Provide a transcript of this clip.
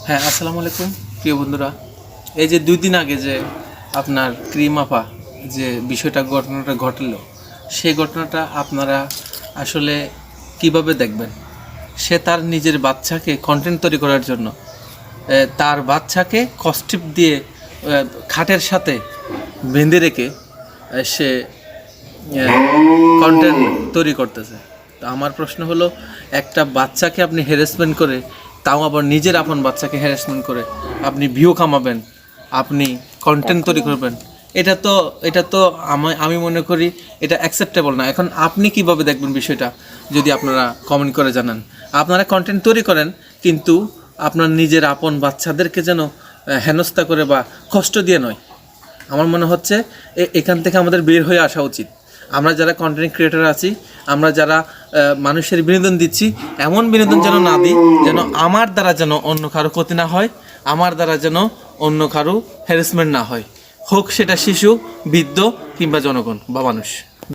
হ্যাঁ, আসসালামু আলাইকুম প্রিয় বন্ধুরা। এই যে 2 দিন আগে যে আপনার ক্রিম আপা যে ঘটনাটা ঘটলো, সেই ঘটনাটা আপনারা আসলে কিভাবে দেখবেন? সে তার নিজের বাচ্চাকে কন্টেন্ট তৈরি করার জন্য তার বাচ্চাকে কস্টিপ দিয়ে খাটের সাথে বেঁধে রেখে সে কন্টেন্ট তৈরি করতেছে। তো আমার প্রশ্ন হলো, একটা বাচ্চাকে আপনি হ্যারাসমেন্ট করে, তাও আবার নিজের আপন বাচ্চাকে হ্যারাসমেন্ট করে আপনি ভিউ কামাবেন, আপনি কন্টেন্ট তৈরি করবেন, এটা তো আমি মনে করি এটা অ্যাকসেপ্টেবল না। এখন আপনি কিভাবে দেখবেন বিষয়টা, যদি আপনারা কমেন্ট করে জানান। আপনারা কন্টেন্ট তৈরি করেন, কিন্তু আপনার নিজের আপন বাচ্চাদেরকে যেন হেনস্থা করে বা কষ্ট দিয়ে নয়। আমার মনে হচ্ছে এখান থেকে আমাদের বের হয়ে আসা উচিত। আমরা যারা কন্টেন্ট ক্রিয়েটর আছি, আমরা যারা মানুষের বিনোদন দিচ্ছি, এমন বিনোদন যেন না দিই যেন আমার দ্বারা যেন অন্য কারো ক্ষতি না হয়, আমার দ্বারা যেন অন্য কারো হ্যারাসমেন্ট না হয়, হোক সেটা শিশু, বৃদ্ধ কিংবা জনগণ বা মানুষ।